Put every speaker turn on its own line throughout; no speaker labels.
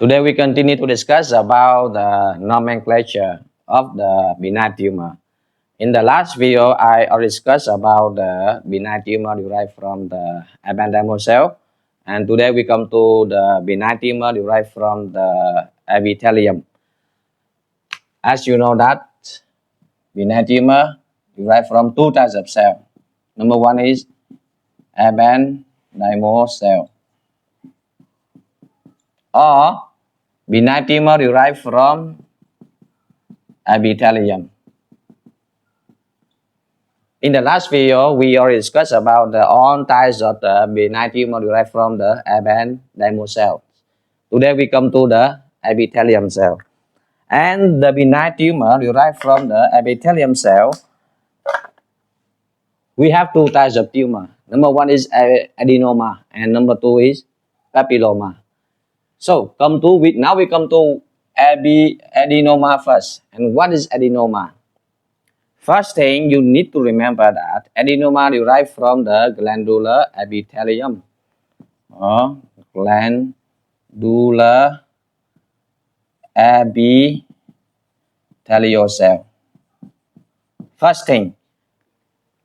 Today we continue to discuss about the nomenclature of the benign tumor. In the last video, I discussed about the benign tumor derived from the ependymal cell, and today we come to the benign tumor derived from the epithelium. As you know that benign tumor derived from two types of cell. Number one is ependymal cell, or benign tumor derived from epithelium. In the last video, we already discussed about the all types of the benign tumor derived from the ependymal cell. Today we come to the epithelium cell. And the benign tumor derived from the epithelium cell, we have two types of tumor. Number one is adenoma, and number two is papilloma. So now we come to adenoma first. And what is adenoma? First thing you need to remember that adenoma derived from the glandular epithelium or glandular epithelial cell. First thing,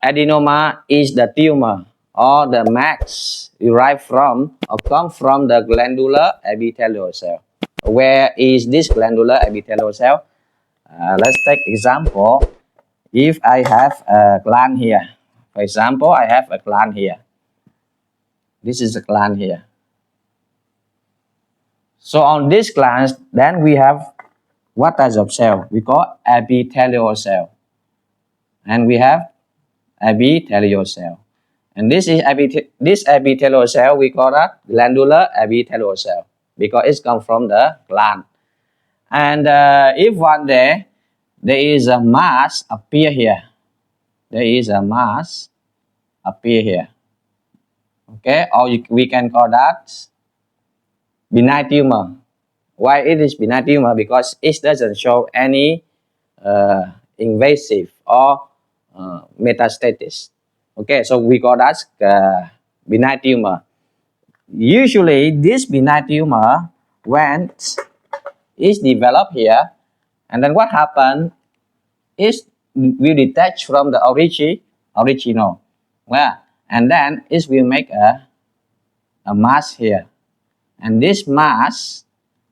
adenoma is the tumor or the mass derived from or come from the glandular epithelial cell. Where is this glandular epithelial cell? Let's take example. If I have a gland here, for example, I have a gland here. This is a gland here. So on this gland, then we have what type of cell? We call epithelial cell. And we have epithelial cell. And this epithelial cell, we call that glandular epithelial cell because it comes from the gland. And if one day there is a mass appear here, okay, or we can call that benign tumor. Why it is benign tumor? Because it doesn't show any invasive or metastasis. Okay, so we call that benign tumor. Usually, this benign tumor, when it's developed here, and then what happened is will detach from the original. Well, and then it will make a mass here. And this mass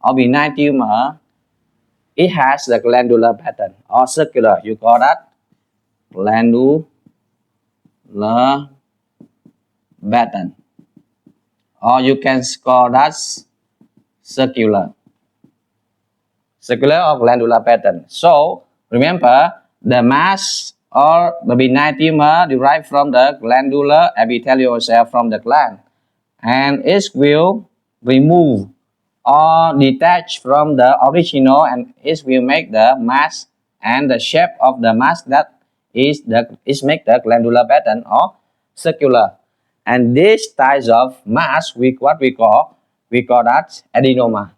of benign tumor, it has the glandular pattern or circular. You call that glandular pattern. Or you can call that circular or glandular pattern. So remember, the mass or the benign tumor derived from the glandular epithelial cell from the gland, and it will remove or detach from the original, and it will make the mass, and the shape of the mass that is make the glandular pattern or circular. And this type of mass we call that adenoma.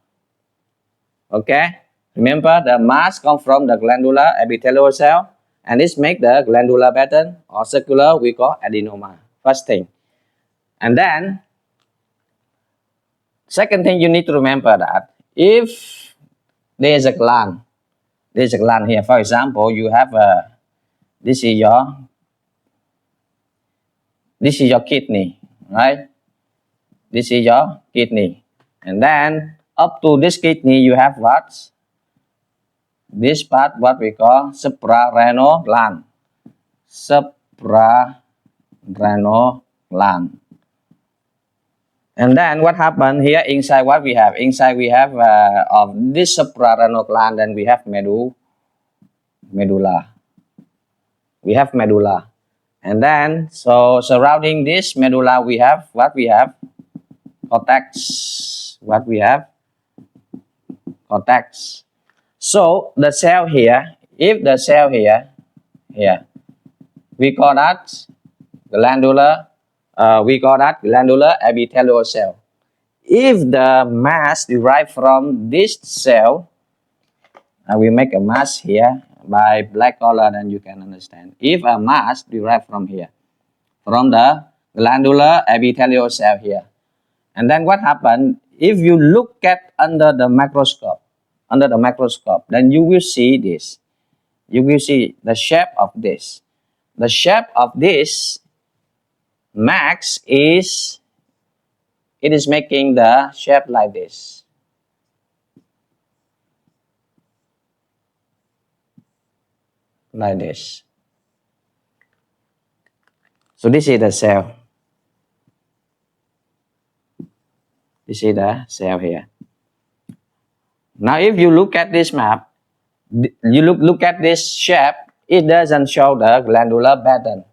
Okay. Remember, the mass comes from the glandular epithelial cell, and this make the glandular pattern or circular, we call adenoma. First thing. And then, second thing you need to remember that if there is a gland here. For example, you have this is your kidney, right? This is your kidney. And then, up to this kidney, you have what? This part, what we call suprarenal gland. Suprarenal gland. And then what happened here inside? What we have inside? We have of this suprarenal gland. Then we have medulla. We have medulla, and then so surrounding this medulla, we have what we have cortex. What we have cortex. So the cell here, if the cell here, we call that glandular epithelial cell. If the mass derived from this cell, we make a mass here by black color, then you can understand. If a mass derived from here, from the glandular epithelial cell here, and then what happened if you look at under the microscope, then you will see this. You will see the shape of this. The shape of this max is, it is making the shape like this. Like this. So this is the cell. This is the cell here. Now if you look at this map, you look at this shape, it doesn't show the glandular pattern.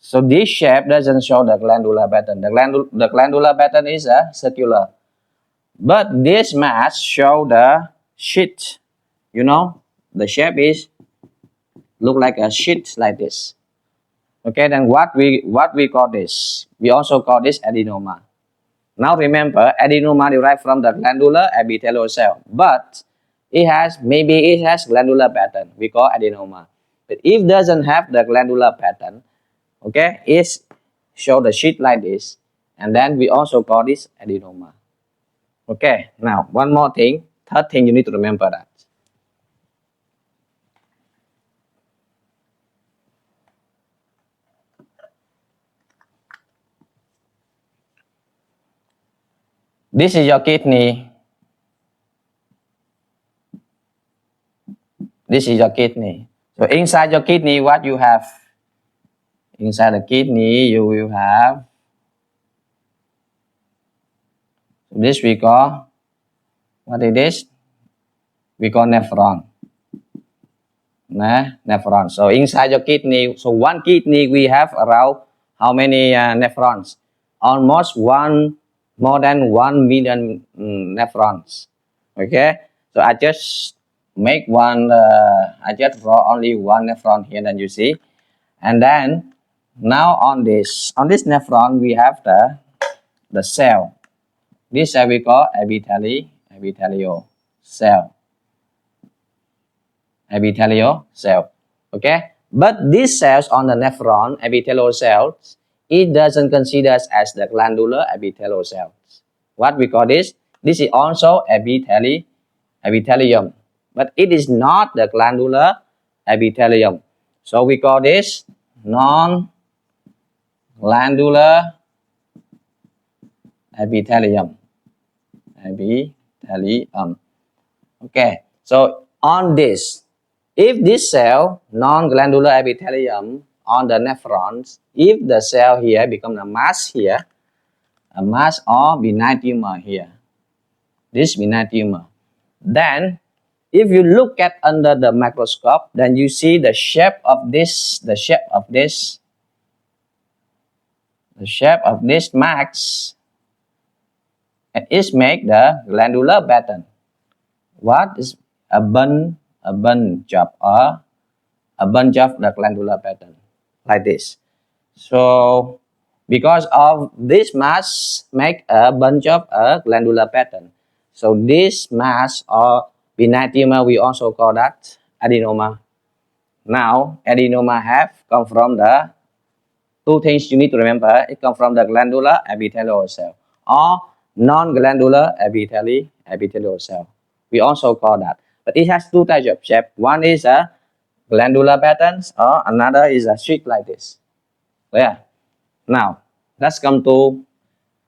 So this shape doesn't show the glandular pattern. The glandular pattern is a circular. But this mass show the sheet. You know, the shape is look like a sheet like this. Okay, then what we call this? We also call this adenoma. Now remember, adenoma derived from the glandular epithelial cell, but it has glandular pattern. We call adenoma. But if doesn't have the glandular pattern, okay, it show the sheet like this, and then we also call this adenoma. Okay, now one more thing, third thing you need to remember that. This is your kidney. This is your kidney. So inside your kidney, what you have? Inside the kidney, you will have this we call, what is this? We call nephron. Nephron. So inside your kidney, so one kidney we have around how many nephrons? Almost more than 1 million nephrons. Okay, so I just make one. I just draw only one nephron here, then you see, and then now on this nephron we have the cell. This cell we call epithelial cell. Epithelial cell. Okay, but these cells on the nephron, epithelial cells, it doesn't consider as the glandular epithelial cells. What we call this? This is also epithelium, but it is not the glandular epithelium. So we call this non-glandular epithelium. Okay, so on this, if this cell, non-glandular epithelium on the nephrons, if the cell here become a mass here, a mass or benign tumor here, this benign tumor, then if you look at under the microscope, then you see the shape of this mass, and it make the glandular pattern. What is a bunch of the glandular pattern like this. So because of this mass make a bunch of a glandular pattern. So this mass or benign tumor we also call that adenoma. Now adenoma have come from the two things you need to remember. It comes from the glandular epithelial cell or non-glandular epithelial cell. We also call that. But it has two types of shape. One is a glandular patterns or another is a sheet like this. Yeah. Now, let's come to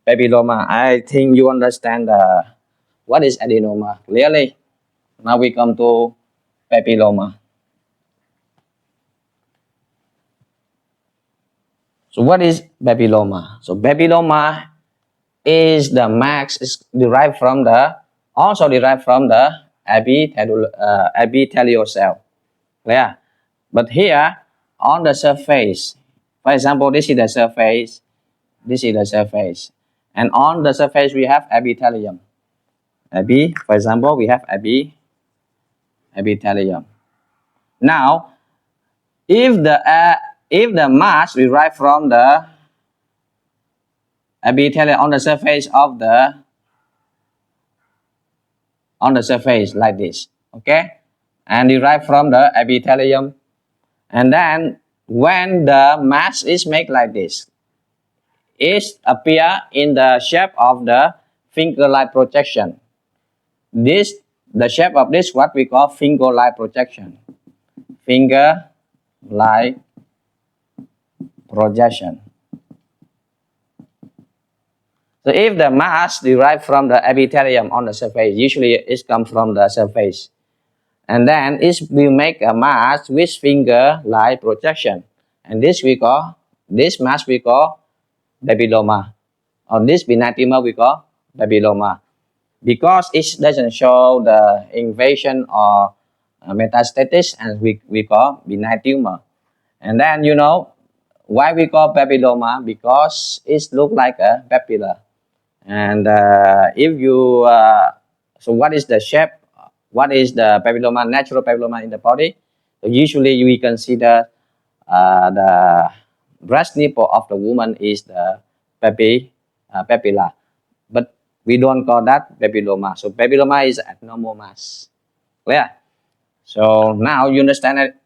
papilloma. I think you understand what is adenoma clearly. Now we come to papilloma. So what is papilloma? So papilloma is the mass is derived from the epithelial cell. Yeah. But here on the surface, for example, this is the surface, and on the surface we have epithelium. For example, we have epithelium. Now, if the mass derived from the epithelium on the surface like this, okay, and derived from the epithelium, and then when the mass is made like this, it appear in the shape of the finger-like projection. The shape of this what we call finger-like projection. Finger-like projection. So if the mass derived from the epithelium on the surface, usually it comes from the surface, and then it will make a mass with finger-like projection, and this mass we call papilloma, or this benign tumor we call papilloma, because it doesn't show the invasion or metastasis, and we call benign tumor. And then why we call papilloma? Because it looks like a papilla. And if you so what is the shape? What is the papilloma, natural papilloma in the body? So usually we consider the breast nipple of the woman is the papilla, but we don't call that papilloma. So papilloma is abnormal mass. Clear? So now you understand it,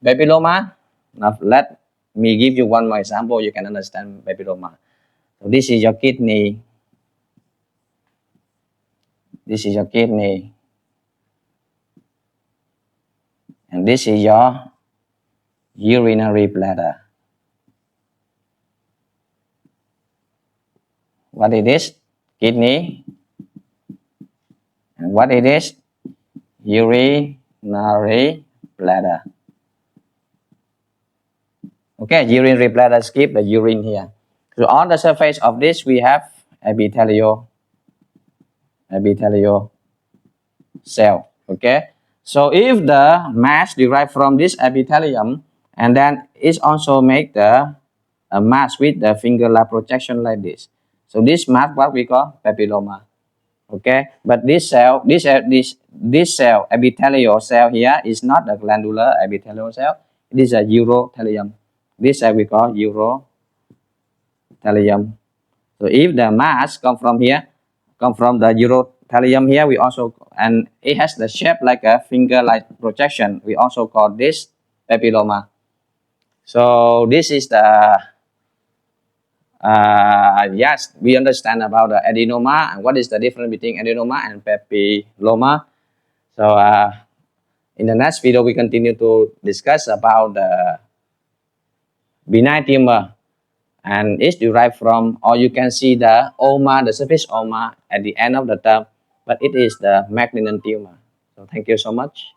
papilloma. Now let me give you one more example. You can understand papilloma. So this is your kidney. This is your kidney. And this is your urinary bladder. What it is? Kidney. And what it is? Urinary bladder. Okay, urinary bladder, skip the urine here. So on the surface of this we have epithelial cell. Okay, so if the mass derived from this epithelium, and then it also make the mass with the finger-like projection like this. So this mass what we call papilloma. Okay, but this cell, epithelial cell here is not a glandular epithelial cell. It is a urothelium. This cell we call urothelium. So if the mass come from the urothelium here, we also, and it has the shape like a finger-like projection, we also call this papilloma. So this is the yes, we understand about the adenoma and what is the difference between adenoma and papilloma. So in the next video we continue to discuss about the benign tumor, and it's derived from, or you can see the oma, the surface oma at the end of the term, but it is the malignant tumor. So thank you so much.